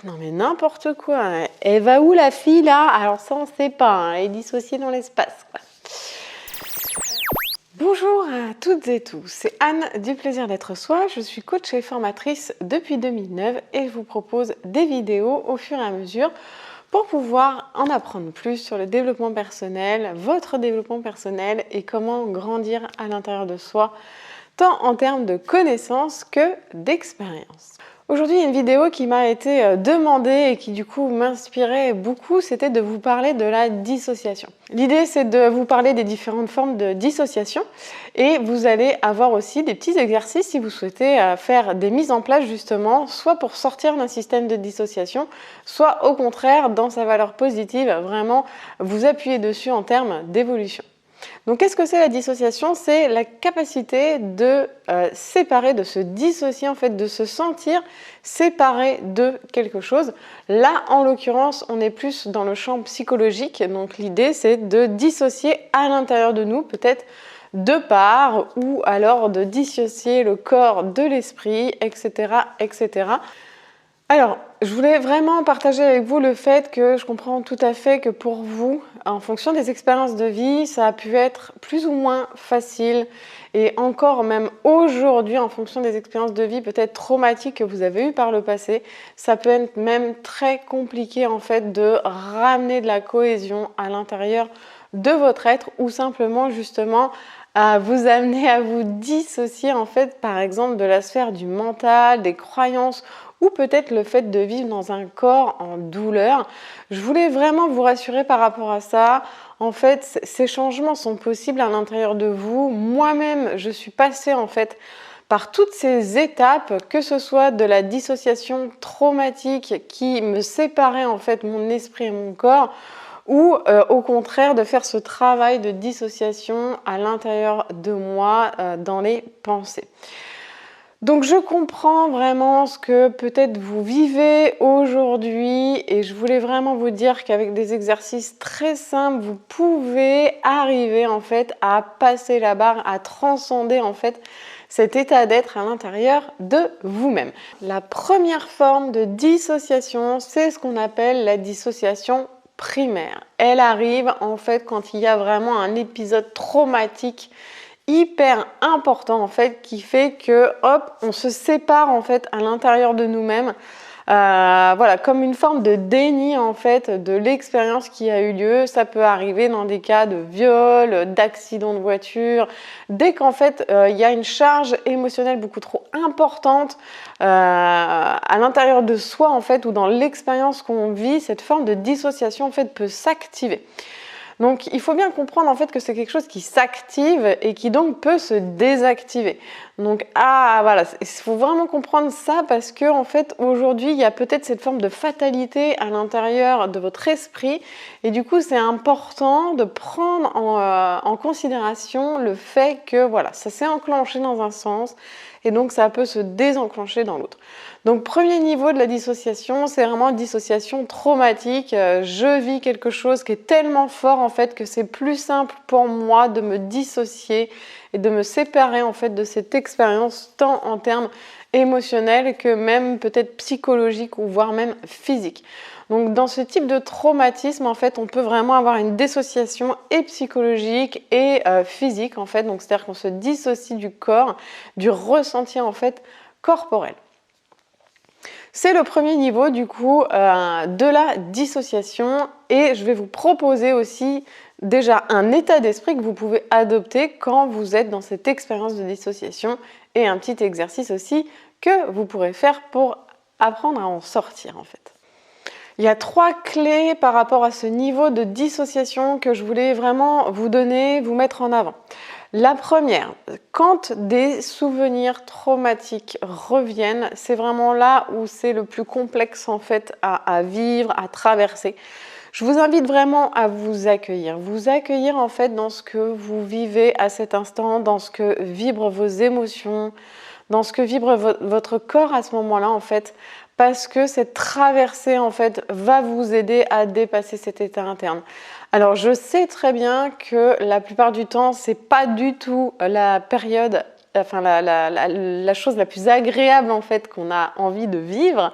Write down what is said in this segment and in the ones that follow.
Non mais n'importe quoi, hein. Elle va où la fille là? Alors ça on sait pas, hein. Elle est dissociée dans l'espace, quoi. Bonjour à toutes et tous, c'est Anne du Plaisir d'être soi. Je suis coach et formatrice depuis 2009 et je vous propose des vidéos au fur et à mesure pour pouvoir en apprendre plus sur le développement personnel, votre développement personnel et comment grandir à l'intérieur de soi, tant en termes de connaissances que d'expérience. Aujourd'hui, il y a une vidéo qui m'a été demandée et qui du coup m'inspirait beaucoup, c'était de vous parler de la dissociation. L'idée, c'est de vous parler des différentes formes de dissociation et vous allez avoir aussi des petits exercices si vous souhaitez faire des mises en place justement, soit pour sortir d'un système de dissociation, soit au contraire, dans sa valeur positive, vraiment vous appuyer dessus en termes d'évolution. Donc, qu'est-ce que c'est la dissociation? C'est la capacité de séparer, de se dissocier, en fait, de se sentir séparé de quelque chose. Là, en l'occurrence, on est plus dans le champ psychologique. Donc, l'idée, c'est de dissocier à l'intérieur de nous, peut-être deux parts, ou alors de dissocier le corps de l'esprit, etc., etc. Alors, je voulais vraiment partager avec vous le fait que je comprends tout à fait que pour vous, en fonction des expériences de vie, ça a pu être plus ou moins facile et encore même aujourd'hui, en fonction des expériences de vie peut-être traumatiques que vous avez eues par le passé, ça peut être même très compliqué en fait de ramener de la cohésion à l'intérieur de votre être ou simplement justement à vous amener à vous dissocier en fait par exemple de la sphère du mental, des croyances ou peut-être le fait de vivre dans un corps en douleur. Je voulais vraiment vous rassurer par rapport à ça. En fait, ces changements sont possibles à l'intérieur de vous. Moi-même, je suis passée en fait par toutes ces étapes, que ce soit de la dissociation traumatique qui me séparait en fait mon esprit et mon corps, ou au contraire de faire ce travail de dissociation à l'intérieur de moi dans les pensées. Donc je comprends vraiment ce que peut-être vous vivez aujourd'hui et je voulais vraiment vous dire qu'avec des exercices très simples, vous pouvez arriver en fait à passer la barre, à transcender en fait cet état d'être à l'intérieur de vous-même. La première forme de dissociation, c'est ce qu'on appelle la dissociation primaire. Elle arrive en fait quand il y a vraiment un épisode traumatique hyper important en fait qui fait que hop on se sépare en fait à l'intérieur de nous-mêmes voilà comme une forme de déni en fait de l'expérience qui a eu lieu. Ça peut arriver dans des cas de viol, d'accident de voiture, dès qu'en fait il y a une charge émotionnelle beaucoup trop importante à l'intérieur de soi en fait ou dans l'expérience qu'on vit, cette forme de dissociation en fait peut s'activer. Donc il faut bien comprendre en fait que c'est quelque chose qui s'active et qui donc peut se désactiver. Donc voilà, il faut vraiment comprendre ça parce que en fait aujourd'hui il y a peut-être cette forme de fatalité à l'intérieur de votre esprit et du coup c'est important de prendre en considération le fait que voilà, ça s'est enclenché dans un sens et donc ça peut se désenclencher dans l'autre. Donc premier niveau de la dissociation, c'est vraiment une dissociation traumatique. Je vis quelque chose qui est tellement fort en fait que c'est plus simple pour moi de me dissocier et de me séparer en fait de cette expérience tant en termes émotionnels que même peut-être psychologiques ou voire même physiques. Donc dans ce type de traumatisme en fait on peut vraiment avoir une dissociation et psychologique et physique en fait. Donc c'est-à-dire qu'on se dissocie du corps, du ressenti en fait corporel. C'est le premier niveau du coup de la dissociation et je vais vous proposer aussi déjà un état d'esprit que vous pouvez adopter quand vous êtes dans cette expérience de dissociation et un petit exercice aussi que vous pourrez faire pour apprendre à en sortir en fait. Il y a 3 clés par rapport à ce niveau de dissociation que je voulais vraiment vous donner, vous mettre en avant. La première, quand des souvenirs traumatiques reviennent, c'est vraiment là où c'est le plus complexe en fait à vivre, à traverser. Je vous invite vraiment à vous accueillir en fait dans ce que vous vivez à cet instant, dans ce que vibrent vos émotions, dans ce que vibre votre corps à ce moment-là en fait, parce que cette traversée en fait va vous aider à dépasser cet état interne. Alors je sais très bien que la plupart du temps c'est pas du tout la période, enfin la chose la plus agréable en fait qu'on a envie de vivre.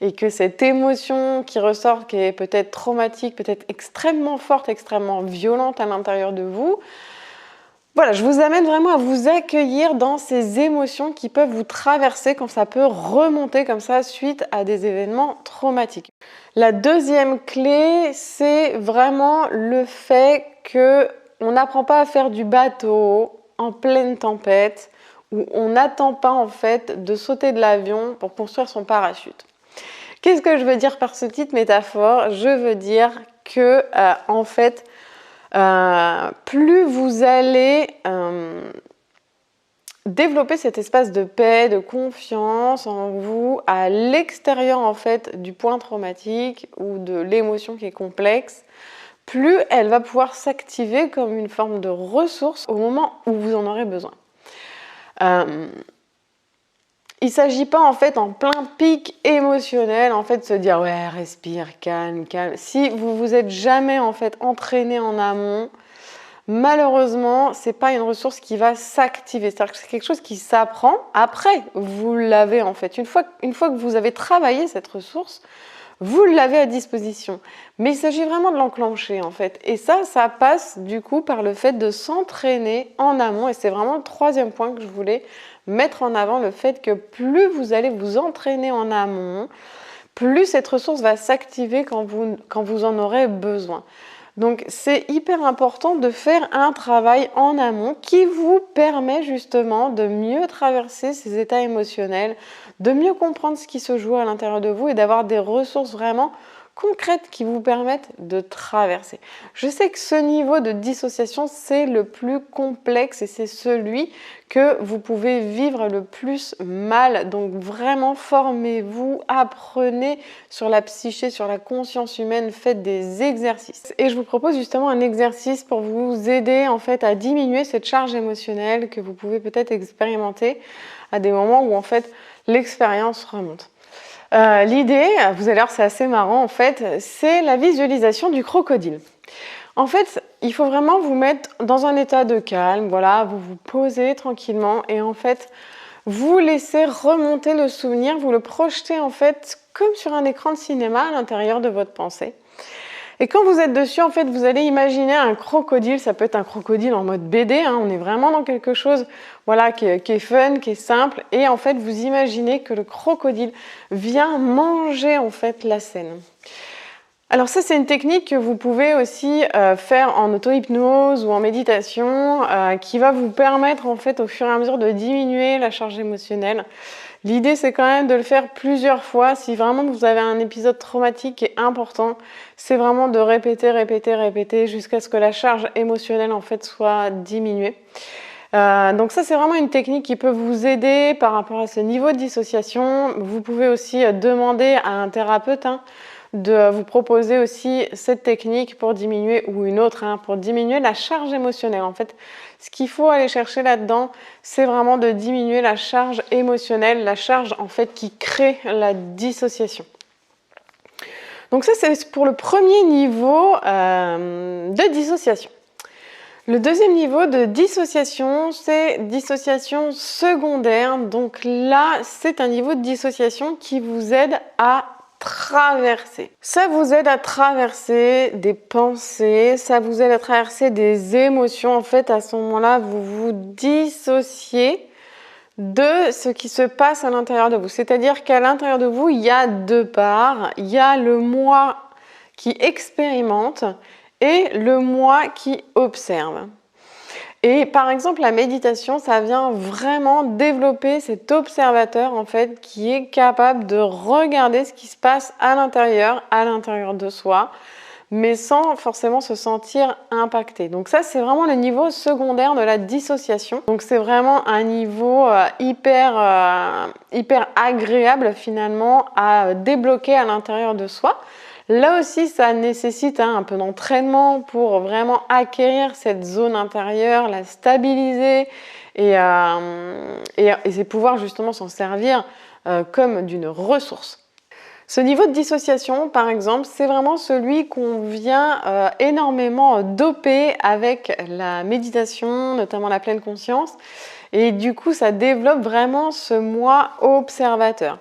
et que cette émotion qui ressort, qui est peut-être traumatique, peut-être extrêmement forte, extrêmement violente à l'intérieur de vous, voilà, je vous amène vraiment à vous accueillir dans ces émotions qui peuvent vous traverser quand ça peut remonter comme ça suite à des événements traumatiques. La deuxième clé, c'est vraiment le fait qu'on n'apprend pas à faire du bateau en pleine tempête, où on n'attend pas en fait de sauter de l'avion pour construire son parachute. Qu'est-ce que je veux dire par ce petite métaphore? Je veux dire que en fait, plus vous allez développer cet espace de paix, de confiance en vous à l'extérieur en fait du point traumatique ou de l'émotion qui est complexe, plus elle va pouvoir s'activer comme une forme de ressource au moment où vous en aurez besoin. Il ne s'agit pas en fait en plein pic émotionnel en fait de se dire ouais respire, calme, calme. Si vous vous êtes jamais en fait entraîné en amont, malheureusement c'est pas une ressource qui va s'activer. C'est-à-dire que c'est quelque chose qui s'apprend. Après vous l'avez en fait. Une fois que vous avez travaillé cette ressource, vous l'avez à disposition. Mais il s'agit vraiment de l'enclencher en fait. Et ça passe du coup par le fait de s'entraîner en amont. Et c'est vraiment le troisième point que je voulais mettre en avant, le fait que plus vous allez vous entraîner en amont, plus cette ressource va s'activer quand vous en aurez besoin. Donc c'est hyper important de faire un travail en amont qui vous permet justement de mieux traverser ces états émotionnels, de mieux comprendre ce qui se joue à l'intérieur de vous et d'avoir des ressources vraiment concrètes qui vous permettent de traverser. Je sais que ce niveau de dissociation, c'est le plus complexe et c'est celui que vous pouvez vivre le plus mal. Donc vraiment, formez-vous, apprenez sur la psyché, sur la conscience humaine, faites des exercices. Et je vous propose justement un exercice pour vous aider en fait à diminuer cette charge émotionnelle que vous pouvez peut-être expérimenter à des moments où en fait l'expérience remonte. L'idée, vous allez voir, c'est assez marrant en fait, c'est la visualisation du crocodile. En fait, il faut vraiment vous mettre dans un état de calme, voilà, vous vous posez tranquillement et en fait, vous laissez remonter le souvenir, vous le projetez en fait comme sur un écran de cinéma à l'intérieur de votre pensée. Et quand vous êtes dessus, en fait, vous allez imaginer un crocodile. Ça peut être un crocodile en mode BD. On est vraiment dans quelque chose, voilà, qui est fun, qui est simple. Et en fait, vous imaginez que le crocodile vient manger en fait la scène. Alors ça, c'est une technique que vous pouvez aussi faire en auto-hypnose ou en méditation, qui va vous permettre en fait au fur et à mesure de diminuer la charge émotionnelle. L'idée, c'est quand même de le faire plusieurs fois. Si vraiment vous avez un épisode traumatique qui est important, c'est vraiment de répéter jusqu'à ce que la charge émotionnelle en fait soit diminuée. Donc ça, c'est vraiment une technique qui peut vous aider par rapport à ce niveau de dissociation. Vous pouvez aussi demander à un thérapeute de vous proposer aussi cette technique pour diminuer, ou une autre, pour diminuer la charge émotionnelle. En fait, ce qu'il faut aller chercher là-dedans, c'est vraiment de diminuer la charge émotionnelle, la charge en fait qui crée la dissociation. Donc ça, c'est pour le premier niveau de dissociation. Le deuxième niveau de dissociation, c'est dissociation secondaire. Donc là, c'est un niveau de dissociation qui vous aide à traverser. Ça vous aide à traverser des pensées, ça vous aide à traverser des émotions. En fait, à ce moment-là, vous vous dissociez de ce qui se passe à l'intérieur de vous. C'est-à-dire qu'à l'intérieur de vous, il y a deux parts. Il y a le moi qui expérimente et le moi qui observe. Et par exemple, la méditation, ça vient vraiment développer cet observateur en fait qui est capable de regarder ce qui se passe à l'intérieur de soi, mais sans forcément se sentir impacté. Donc ça, c'est vraiment le niveau secondaire de la dissociation. Donc c'est vraiment un niveau hyper agréable finalement à débloquer à l'intérieur de soi. Là aussi, ça nécessite un peu d'entraînement pour vraiment acquérir cette zone intérieure, la stabiliser et pouvoir justement s'en servir comme d'une ressource. Ce niveau de dissociation, par exemple, c'est vraiment celui qu'on vient énormément doper avec la méditation, notamment la pleine conscience. Et du coup, ça développe vraiment ce moi observateur.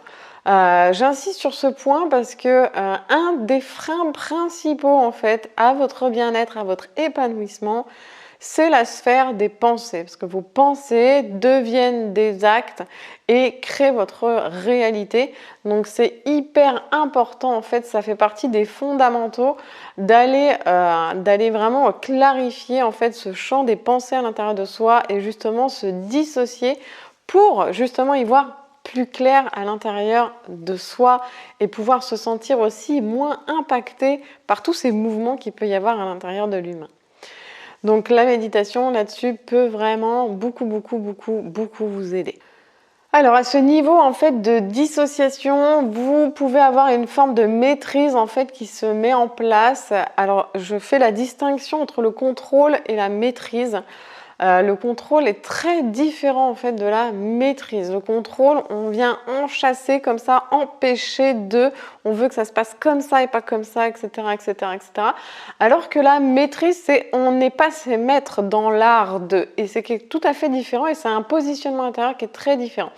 J'insiste sur ce point parce que un des freins principaux en fait à votre bien-être, à votre épanouissement, c'est la sphère des pensées, parce que vos pensées deviennent des actes et créent votre réalité. Donc c'est hyper important en fait, ça fait partie des fondamentaux d'aller vraiment clarifier en fait ce champ des pensées à l'intérieur de soi et justement se dissocier pour justement y voir plus clair à l'intérieur de soi et pouvoir se sentir aussi moins impacté par tous ces mouvements qu'il peut y avoir à l'intérieur de l'humain. Donc la méditation là-dessus peut vraiment beaucoup vous aider. Alors à ce niveau en fait de dissociation, vous pouvez avoir une forme de maîtrise en fait qui se met en place. Alors je fais la distinction entre le contrôle et la maîtrise. Le contrôle est très différent en fait de la maîtrise. Le contrôle, on vient enchasser comme ça, empêcher de, on veut que ça se passe comme ça et pas comme ça, etc., etc., etc. Alors que la maîtrise, c'est on n'est pas ses maîtres dans l'art de, et c'est tout à fait différent et c'est un positionnement intérieur qui est très différent.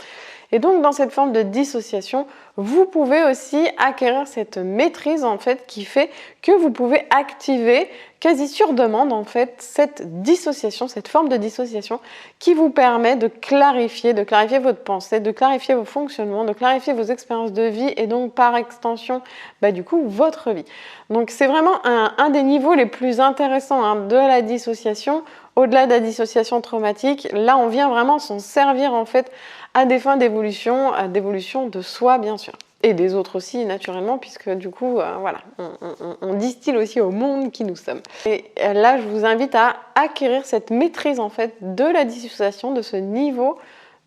Et donc dans cette forme de dissociation, vous pouvez aussi acquérir cette maîtrise en fait qui fait que vous pouvez activer quasi sur demande en fait cette dissociation, cette forme de dissociation qui vous permet de clarifier votre pensée, de clarifier vos fonctionnements, de clarifier vos expériences de vie et donc par extension du coup votre vie. Donc c'est vraiment un des niveaux les plus intéressants de la dissociation. Au-delà de la dissociation traumatique, là on vient vraiment s'en servir en fait à des fins d'évolution de soi bien sûr. Et des autres aussi naturellement puisque du coup voilà, on distille aussi au monde qui nous sommes. Et là je vous invite à acquérir cette maîtrise en fait de la dissociation, de ce niveau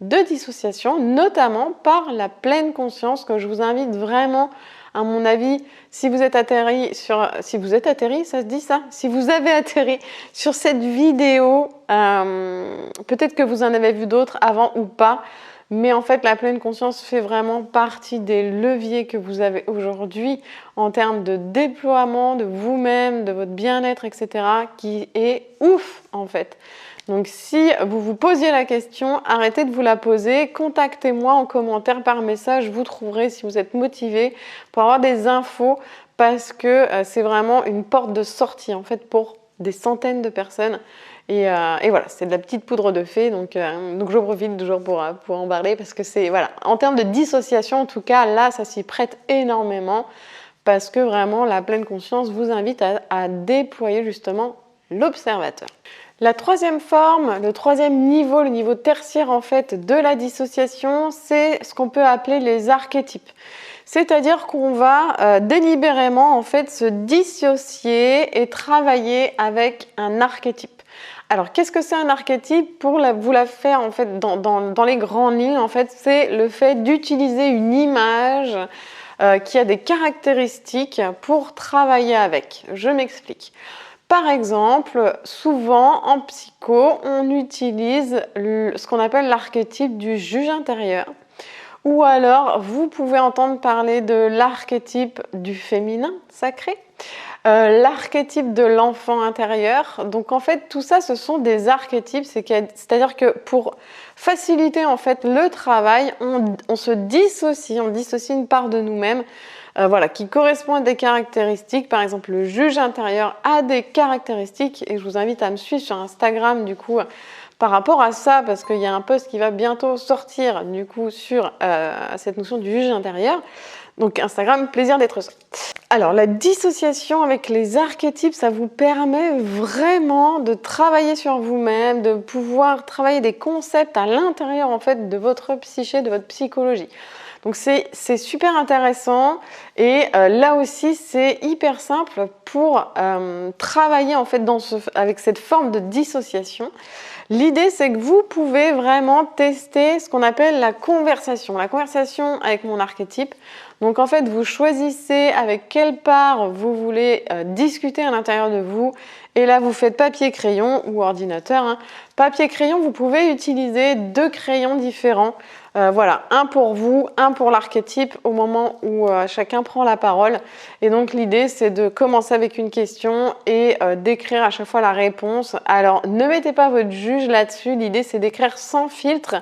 de dissociation, notamment par la pleine conscience que je vous invite vraiment. À mon avis, si vous avez atterri, ça se dit ça? Si vous avez atterri sur cette vidéo, peut-être que vous en avez vu d'autres avant ou pas, mais en fait, la pleine conscience fait vraiment partie des leviers que vous avez aujourd'hui en termes de déploiement de vous-même, de votre bien-être, etc., qui est ouf en fait. Donc si vous vous posiez la question, arrêtez de vous la poser, contactez-moi en commentaire par message, vous trouverez si vous êtes motivé pour avoir des infos parce que c'est vraiment une porte de sortie en fait pour des centaines de personnes. Et voilà, c'est de la petite poudre de fée, donc je profite toujours pour en parler parce que c'est, voilà, en termes de dissociation en tout cas, là ça s'y prête énormément parce que vraiment la pleine conscience vous invite à déployer justement l'observateur. La troisième forme, le troisième niveau, le niveau tertiaire en fait de la dissociation, c'est ce qu'on peut appeler les archétypes. C'est-à-dire qu'on va délibérément en fait se dissocier et travailler avec un archétype. Alors qu'est-ce que c'est un archétype? Pour vous la faire en fait dans les grandes lignes, en fait, c'est le fait d'utiliser une image qui a des caractéristiques pour travailler avec. Je m'explique. Par exemple, souvent en psycho, on utilise ce qu'on appelle l'archétype du juge intérieur. Ou alors, vous pouvez entendre parler de l'archétype du féminin sacré, l'archétype de l'enfant intérieur. Donc en fait, tout ça, ce sont des archétypes. C'est-à-dire que pour faciliter en fait le travail, on se dissocie, on dissocie une part de nous-mêmes. Voilà, qui correspond à des caractéristiques. Par exemple, le juge intérieur a des caractéristiques et je vous invite à me suivre sur Instagram du coup par rapport à ça parce qu'il y a un post qui va bientôt sortir du coup sur cette notion du juge intérieur. Donc Instagram, plaisir d'être soi. Alors la dissociation avec les archétypes, ça vous permet vraiment de travailler sur vous-même, de pouvoir travailler des concepts à l'intérieur en fait de votre psyché, de votre psychologie. Donc c'est super intéressant et là aussi c'est hyper simple pour travailler en fait avec cette forme de dissociation. L'idée c'est que vous pouvez vraiment tester ce qu'on appelle la conversation avec mon archétype. Donc en fait vous choisissez avec quelle part vous voulez discuter à l'intérieur de vous et là vous faites papier-crayon ou ordinateur. Papier-crayon, vous pouvez utiliser 2 crayons différents. Voilà, un pour vous, un pour l'archétype au moment où chacun prend la parole. Et donc l'idée c'est de commencer avec une question et d'écrire à chaque fois la réponse. Alors ne mettez pas votre juge là-dessus, l'idée c'est d'écrire sans filtre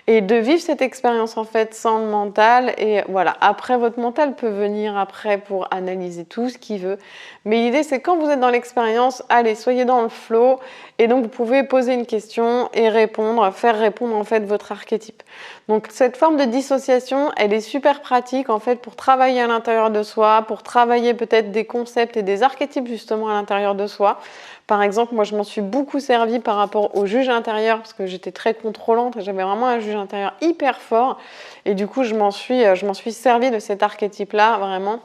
et de vivre cette expérience en fait sans le mental. Et voilà, après votre mental peut venir après pour analyser tout ce qu'il veut. Mais l'idée c'est quand vous êtes dans l'expérience, allez, soyez dans le flow et donc vous pouvez poser une question et répondre, faire répondre en fait votre archétype. Donc cette forme de dissociation, elle est super pratique en fait pour travailler à l'intérieur de soi, pour travailler peut-être des concepts et des archétypes justement à l'intérieur de soi. Par exemple, moi je m'en suis beaucoup servi par rapport au juge intérieur parce que j'étais très contrôlante et j'avais vraiment un juge intérieur hyper fort et du coup je m'en suis servi de cet archétype-là vraiment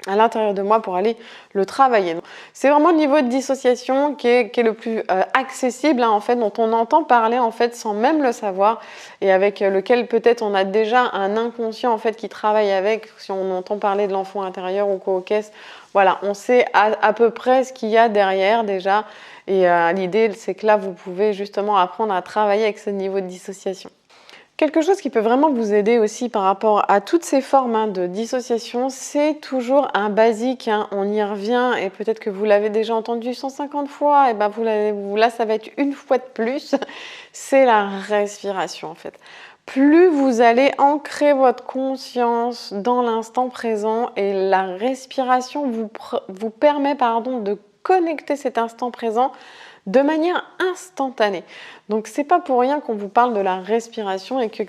à l'intérieur de moi pour aller le travailler. C'est vraiment le niveau de dissociation qui est le plus accessible en fait, dont on entend parler en fait sans même le savoir et avec lequel peut-être on a déjà un inconscient en fait qui travaille avec. Si on entend parler de l'enfant intérieur ou quoi, voilà, on sait à peu près ce qu'il y a derrière déjà et l'idée c'est que là vous pouvez justement apprendre à travailler avec ce niveau de dissociation. Quelque chose qui peut vraiment vous aider aussi par rapport à toutes ces formes de dissociation, c'est toujours un basique, on y revient et peut-être que vous l'avez déjà entendu 150 fois, et ben là ça va être une fois de plus, c'est la respiration en fait. Plus vous allez ancrer votre conscience dans l'instant présent et la respiration vous permet de connecter cet instant présent de manière instantanée. Donc c'est pas pour rien qu'on vous parle de la respiration et que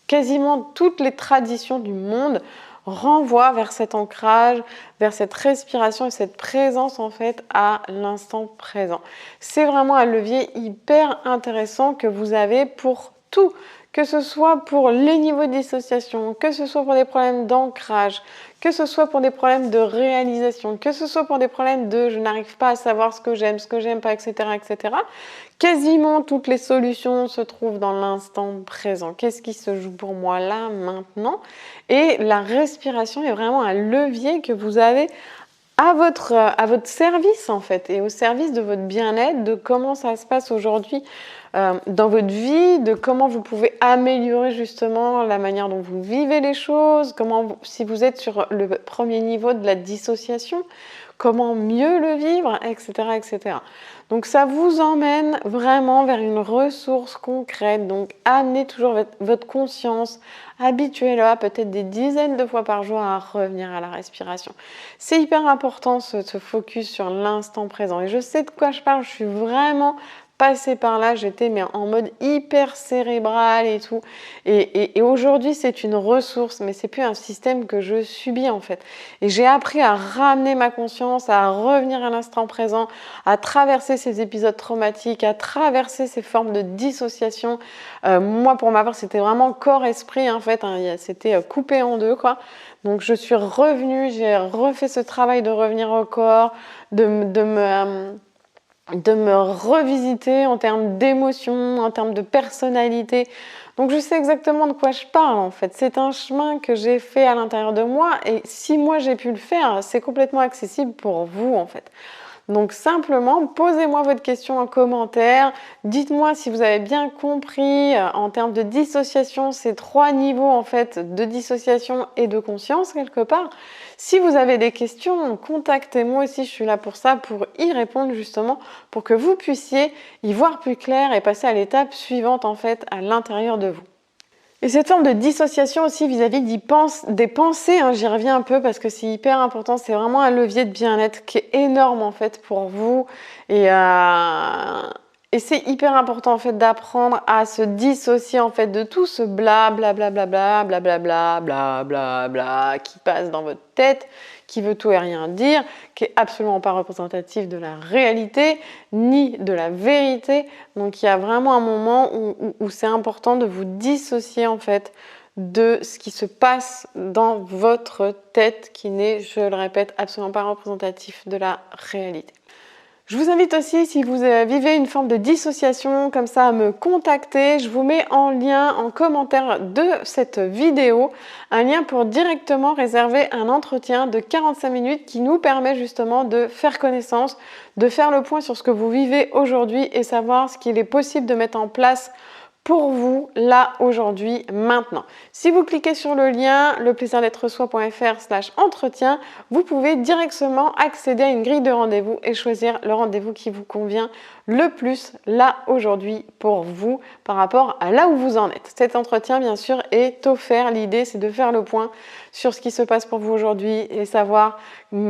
quasiment toutes les traditions du monde renvoient vers cet ancrage, vers cette respiration et cette présence en fait à l'instant présent. C'est vraiment un levier hyper intéressant que vous avez pour tout, que ce soit pour les niveaux de dissociation, que ce soit pour des problèmes d'ancrage, que ce soit pour des problèmes de réalisation, que ce soit pour des problèmes de je n'arrive pas à savoir ce que j'aime pas, etc., etc. Quasiment toutes les solutions se trouvent dans l'instant présent. Qu'est-ce qui se joue pour moi là, maintenant? Et la respiration est vraiment un levier que vous avez à votre service en fait, et au service de votre bien-être, de comment ça se passe aujourd'hui dans votre vie, de comment vous pouvez améliorer justement la manière dont vous vivez les choses, si vous êtes sur le premier niveau de la dissociation, comment mieux le vivre, etc., etc. Donc ça vous emmène vraiment vers une ressource concrète. Donc amenez toujours votre conscience, habituez-la peut-être des dizaines de fois par jour à revenir à la respiration. C'est hyper important ce focus sur l'instant présent. Et je sais de quoi je parle, je suis vraiment passée par là, j'étais en mode hyper cérébral et tout. Et aujourd'hui, c'est une ressource, mais c'est plus un système que je subis en fait. Et j'ai appris à ramener ma conscience, à revenir à l'instant présent, à traverser ces épisodes traumatiques, à traverser ces formes de dissociation. Moi, pour ma part, c'était vraiment corps-esprit en fait. C'était coupé en deux quoi. Donc je suis revenue, j'ai refait ce travail de revenir au corps, de me revisiter en termes d'émotions, en termes de personnalité. Donc je sais exactement de quoi je parle en fait. C'est un chemin que j'ai fait à l'intérieur de moi et si moi j'ai pu le faire, c'est complètement accessible pour vous en fait. Donc simplement, posez-moi votre question en commentaire. Dites-moi si vous avez bien compris en termes de dissociation, ces 3 niveaux en fait de dissociation et de conscience quelque part. Si vous avez des questions, contactez-moi aussi, je suis là pour ça, pour y répondre justement, pour que vous puissiez y voir plus clair et passer à l'étape suivante en fait à l'intérieur de vous. Et cette forme de dissociation aussi vis-à-vis des pensées, j'y reviens un peu parce que c'est hyper important, c'est vraiment un levier de bien-être qui est énorme en fait pour vous et c'est hyper important en fait d'apprendre à se dissocier en fait de tout ce bla bla bla bla bla bla bla bla bla bla bla qui passe dans votre tête, qui veut tout et rien dire, qui est absolument pas représentatif de la réalité ni de la vérité. Donc il y a vraiment un moment où c'est important de vous dissocier en fait de ce qui se passe dans votre tête qui n'est, je le répète, absolument pas représentatif de la réalité. Je vous invite aussi, si vous vivez une forme de dissociation comme ça, à me contacter. Je vous mets en lien, en commentaire de cette vidéo, un lien pour directement réserver un entretien de 45 minutes qui nous permet justement de faire connaissance, de faire le point sur ce que vous vivez aujourd'hui et savoir ce qu'il est possible de mettre en place pour vous, là, aujourd'hui, maintenant. Si vous cliquez sur le lien leplaisir-d'être-soi.fr/entretien, vous pouvez directement accéder à une grille de rendez-vous et choisir le rendez-vous qui vous convient le plus, là, aujourd'hui, pour vous, par rapport à là où vous en êtes. Cet entretien, bien sûr, est offert. L'idée, c'est de faire le point sur ce qui se passe pour vous aujourd'hui et savoir,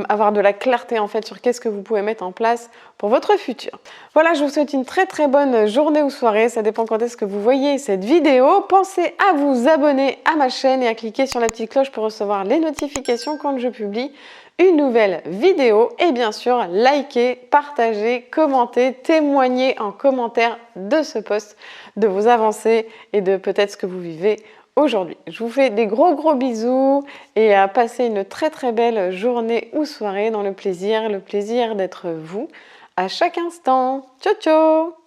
avoir de la clarté, en fait, sur qu'est-ce que vous pouvez mettre en place pour votre futur. Voilà, je vous souhaite une très très bonne journée ou soirée, ça dépend quand est-ce que vous voyez cette vidéo. Pensez à vous abonner à ma chaîne et à cliquer sur la petite cloche pour recevoir les notifications quand je publie une nouvelle vidéo. Et bien sûr, likez, partagez, commentez, témoignez en commentaire de ce post, de vos avancées et de peut-être ce que vous vivez aujourd'hui. Je vous fais des gros bisous et à passer une très très belle journée ou soirée dans le plaisir d'être vous à chaque instant. Ciao ciao!